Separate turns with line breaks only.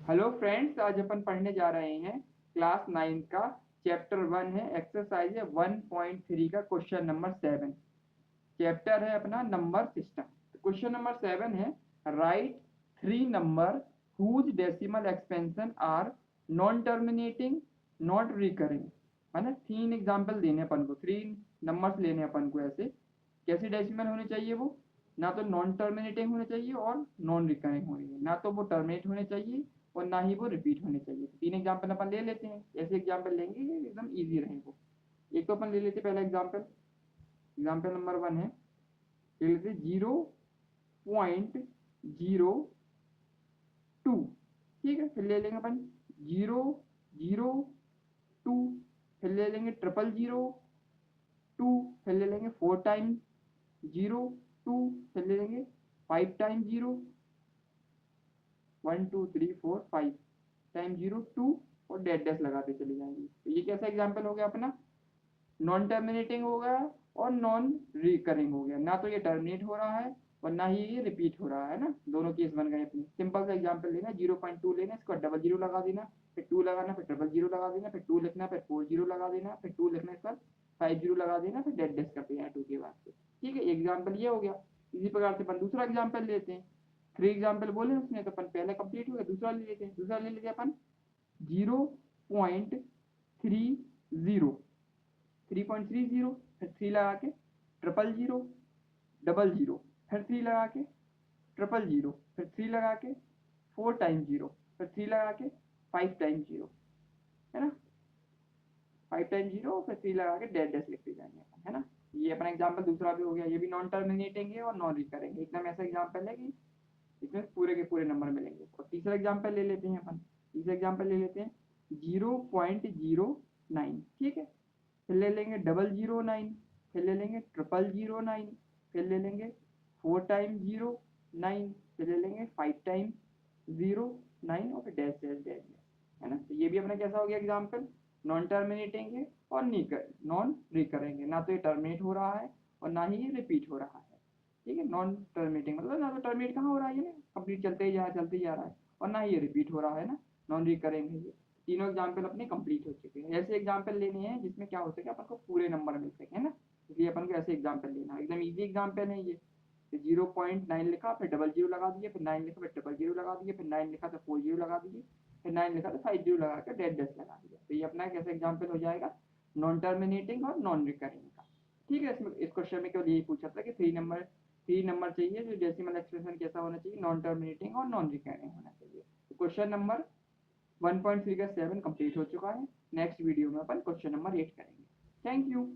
Hello friends, आज अपन पढ़ने जा रहे हैं क्लास 9 का चैप्टर 1 है, एक्सरसाइज है 1.3 का क्वेश्चन नंबर 7। चैप्टर है अपना नंबर सिस्टम। तो क्वेश्चन नंबर 7 है, write three number whose decimal expansion are non terminating not recurring. माने तीन एग्जाम्पल देने अपन को, थ्री नंबर्स लेने अपन को। ऐसे कैसे डेसिमल होने चाहिए वो, ना तो नॉन टर्मिनेटिंग होने चाहिए और नॉन रिकरिंग होनी है, ना तो वो टर्मिनेट होने चाहिए और ना ही वो रिपीट होने चाहिए। तीन एग्जाम्पल अपन ले लेते हैं। ऐसे एग्जाम्पल लेंगे एकदम इजी रहे वो। एक तो अपन ले लेते हैं पहला एग्जाम्पल। एग्जाम्पल नंबर 1 है, ले लेते 0.02। ठीक है, फिर ले लेंगे अपन 0.02। फिर ले लेंगे 0.002। फिर ले लेंगे 4 टाइम 0.2। फिर ले लेंगे 5 टाइम 0, 1 2 3 4 5 टाइम 0 2, और डेड डैश लगाते चले जाएंगे। तो ये कैसा एग्जाम्पल हो गया अपना, नॉन टर्मिनेटिंग हो गया और नॉन रिकरिंग हो गया। ना तो ये टर्मिनेट हो रहा है और ना ही ये रिपीट हो रहा है ना, दोनों केस बन गए अपने। सिंपल सा एग्जांपल लेना, 0.2 लेना, इसको डबल जीरो लगा देना, फिर 2 लगाना, फिर डबल जीरो लगा देना, फिर 2 लिखना, फिर 4 जीरो लगा देना, फिर 2 लिखना, इसका 5 जीरो लगा देना, फिर डेड डैश करते हैं 2 के बाद से। ठीक है, एग्जाम्पल ये हो गया। इसी प्रकार से अपन दूसरा एग्जाम्पल लेते हैं। थ्री एग्जाम्पल बोले उसने, तो अपन पहला कंप्लीट हो गया, दूसरा ले लेते हैं। दूसरा ले लेते हैं अपन 0.30, 3.30, फिर 3 लगा के 000, डबल जीरो, फिर 3 लगा के 000, फिर 3 लगा के 4 टाइम 0, फिर 3 लगा के 5 टाइम 0, है ना। 5 टाइम 0, फिर 3 लगा के डेड डैश लिखते जाएंगे, है ना। ये अपना एग्जाम्पल दूसरा भी हो गया। ये भी नॉन टर्मिनेटिंग है और नॉन रिकरेंगे, एकदम ऐसा एग्जाम्पल है कि इसमें पूरे के पूरे नंबर मिलेंगे। और तीसरा एग्जाम्पल ले लेते हैं अपन। तीसरा एग्जाम्पल ले लेते हैं 0.09। ठीक है, फिर ले लेंगे 009, फिर ले लेंगे 009, फिर ले लेंगे 4 टाइम 09, फिर ले लेंगे 5 टाइम 09, और फिर डैश डैश डैश, है ना। तो ये भी अपना कैसा हो गया एग्जाम्पल, नॉन टर्मिनेटिंग है और नॉन रिकरेंगे। ना तो ये टर्मिनेट हो रहा है और ना ही ये रिपीट हो रहा है। ठीक है, नॉन टर्मिनेटिंग मतलब ना तो टर्मिनेट कहाँ हो रहा है, ये कंप्लीट चलते ही जा रहा है, चलते ही जा रहा है, और ना ही ये रिपीट हो रहा है ना, नॉन रिकरेंग है ये। तीनों एग्जाम्पल अपने कंप्लीट हो चुके हैं। ऐसे एग्जाम्पल लेने हैं जिसमें क्या हो सके अपन को पूरे नंबर मिल सके, है ना। इसलिए अपन को ऐसे एग्जाम्पल लेना है, एकदम इजी एग्जाम्पल है ये। 0.9 लिखा, फिर डबल जीरो लगा दिए, फिर 9 लिखा, फिर डबल जीरो लगा दिए, फिर 9 लिखा तो 4 जीरो लगा दिए, फिर 9 लिखा तो 5 जीरो लगा कर डेड डैश लगा दिया। तो ये अपना कैसा एग्जाम्पल हो जाएगा, नॉन टर्मिनेटिंग और नॉन रिकरिंग का। ठीक है, इसमें इस क्वेश्चन में केवल यही पूछा था कि थ्री नंबर चाहिए जो डेसिमल एक्सप्रेशन कैसा होना चाहिए, नॉन टर्मिनेटिंग और नॉन रिकरिंग होना चाहिए। तो क्वेश्चन नंबर 1.3 का 7 कंप्लीट हो चुका है। नेक्स्ट वीडियो में अपन क्वेश्चन नंबर 8 करेंगे। Thank you.